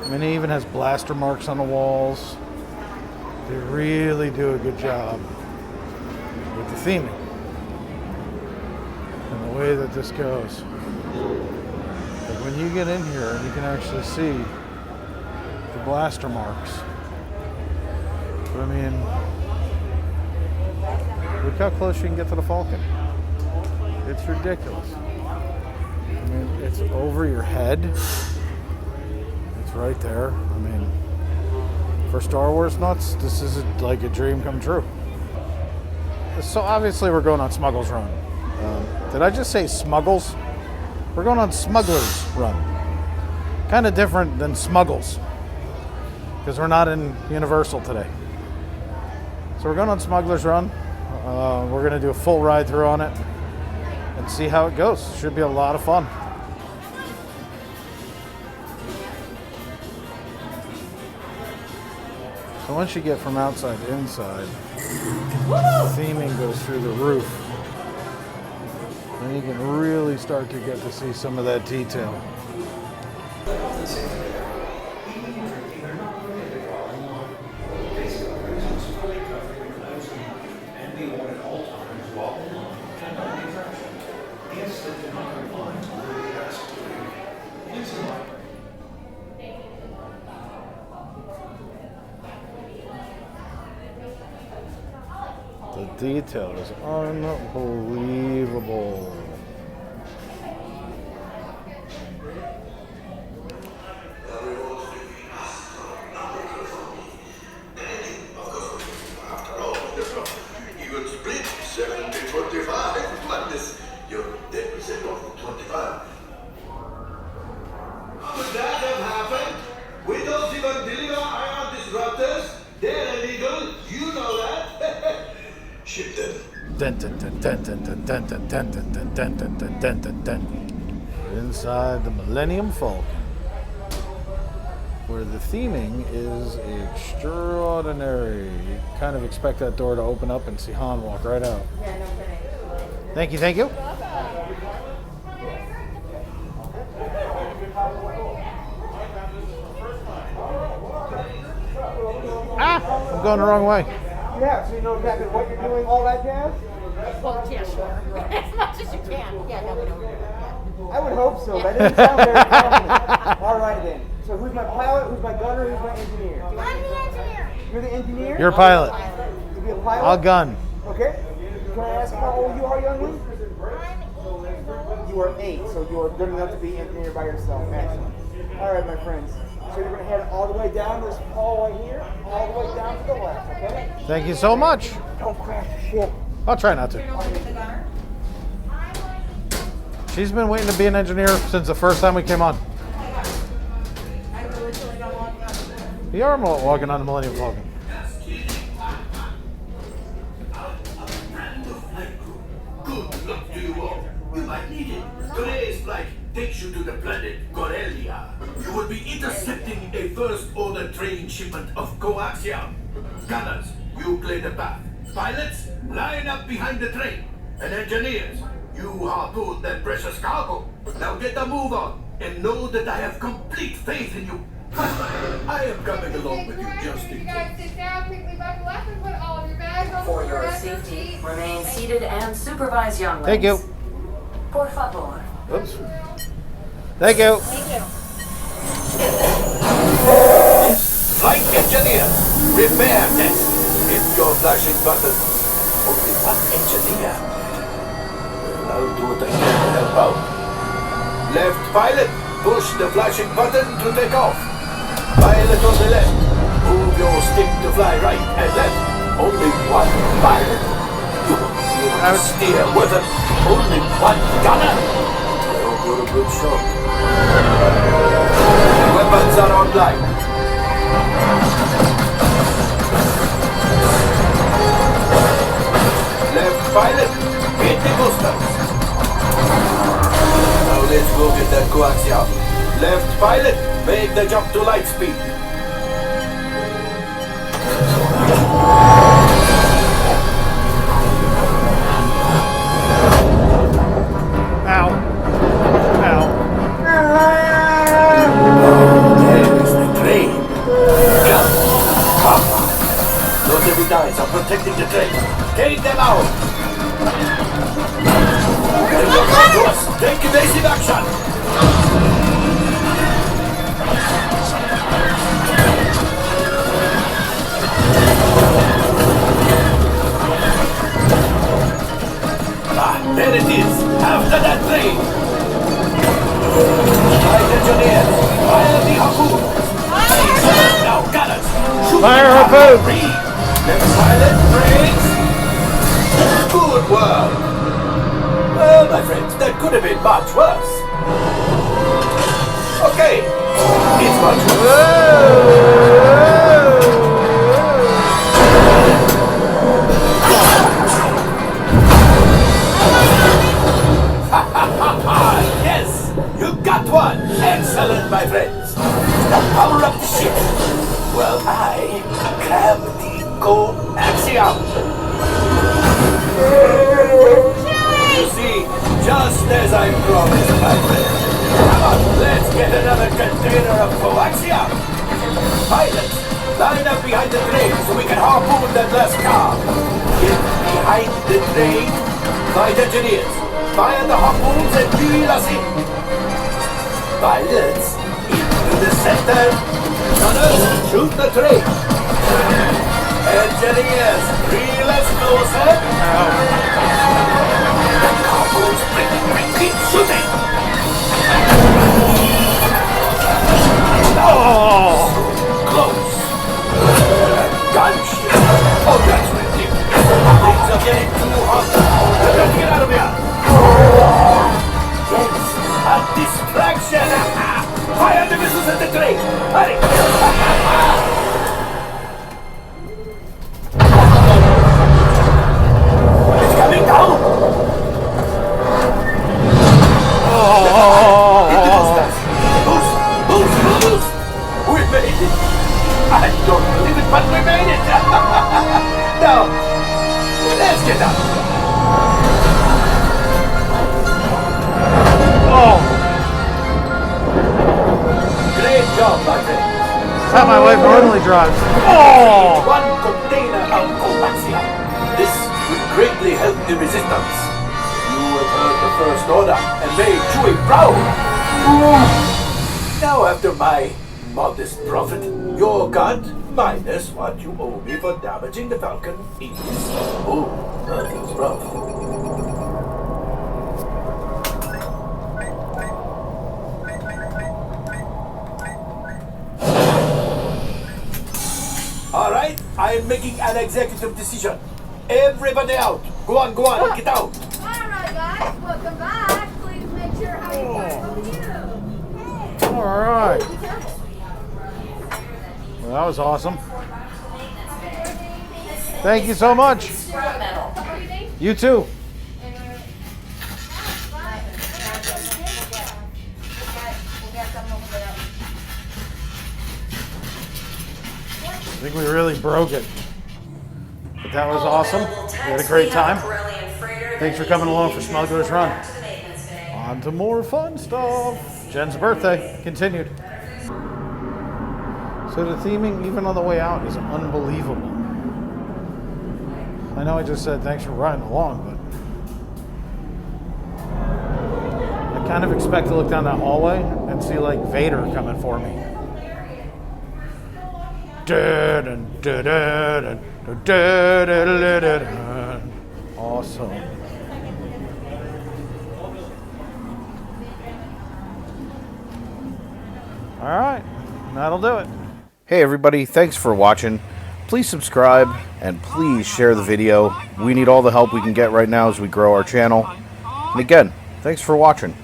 I mean, it even has blaster marks on the walls. They really do a good job with the theming and the way that this goes. Like when you get in here, you can actually see the blaster marks. But I mean, look how close you can get to the Falcon. It's ridiculous. I mean, it's over your head. It's right there. I mean, for Star Wars nuts, this is like a dream come true. So obviously we're going on Smugglers Run. Did I just say Smuggles? We're going on Smugglers Run. Kind of different than Smuggles, because we're not in Universal today. So we're going on Smugglers Run. We're going to do a full ride through on it and see how it goes. Should be a lot of fun. So once you get from outside to inside, the theming goes through the roof. And you can really start to get to see some of that detail. The detail is unbelievable. Even split 70-25. Madness. You're 10% off 25. Could that have happened? We don't even deliver ion disruptors. They're illegal. You know that. Ship them. Inside the Millennium Falcon, where the theming is extraordinary. You kind of expect that door to open up and see Han walk right out. Yeah, no kidding. Thank you, thank you. Ah, I'm going the wrong way. Yeah, so you know exactly what you're doing, all that jazz? Well, yeah, sure. As much as you can. Yeah, no, we don't. Yeah. I would hope so. That doesn't sound very confident. All right, then. So who's my pilot, who's my gunner, who's my engineer? I'm the engineer. You're the engineer? You're a pilot. You'll be a pilot? I'll gun. Okay. Can I ask how old you are, youngling? You are 8, so you are good enough to be engineer by yourself. Excellent. All right, my friends. So you're going to head all the way down this hallway here, all the way down to the left, okay? Thank you so much. Don't crash the ship. I'll try not to. She's been waiting to be an engineer since the first time we came on. You are walking on the Millennium Falcon. Good luck to you all. You might need it. Today's flight takes you to the planet Corellia. You will be intercepting a first-order training shipment of coaxium. Gunners, you clear the path. Pilots, line up behind the train. And engineers, you harpoon that precious cargo. Now get a move on, and know that I have complete faith in you. I am coming along with you just in You guys case. sit down, quickly buckle up and put all of your bags on For the your rest of the safety, seat. remain seated and supervise younglings. Thank you. Por favor. Oops. Thank you. Flight engineer, repair test. Hit your flashing button. Only one engineer. Well, I'll do what I can to help out. Left pilot, push the flashing button to take off. Pilot on the left, move your stick to fly right and left. Only one pilot. You will steer with it. Only one gunner. I hope you're a good shot. Weapons are online. Left pilot, hit the boosters. Now let's go get that coaxium. Left pilot, make the jump to light speed. Ow. Ow. There is the Fire harpoon! The pilot brings good work. Well, my friends, that could have been much worse. Okay, it's much worse. Yes, you got one. Excellent, my friends. Now power up the ship. Well, I grab the coaxium. You see, just as I promised, my friend. Come on, let's get another container of coaxium. Pilots, line up behind the train so we can harpoon that last car. Get behind the train. Flight engineers, fire the harpoons and reel us in. Pilots, into the center. Gunners, shoot the train. Engineers, reel us closer. The harpoons, keep shooting. Oh, close. Gunship. Oh, that's ridiculous. Things are getting too hot. Let's get out of here. Yes, a distraction. Fire the missiles at the train. Hurry. It's coming down. Into distance. Boost. We made it. I don't believe it, but we made it. Now, let's get out. Oh! Great job, my friend. That's how my wife normally drives. Oh! One container of coaxium. This will greatly help the resistance. You have heard the first order and made Chewie proud. Now, after my modest profit, your cut minus what you owe me for damaging the Falcon is... Oh, that was rough. All right, I'm making an executive decision. Everybody out. Go on, get out. All right, guys, welcome back. Please make sure how you find you. Hey. All right. Be careful. Well, that was awesome. Thank you so much. You too. I think we really broke it. But that was awesome. We had a great time. Thanks for coming along for Smugglers Run. On to more fun stuff. Jen's birthday continued. So the theming, even on the way out, is unbelievable. I know I just said thanks for riding along, but I kind of expect to look down that hallway and see like Vader coming for me. Awesome. All right, that'll do it. Hey everybody, thanks for watching. Please subscribe and please share the video. We need all the help we can get right now as we grow our channel. And again, thanks for watching.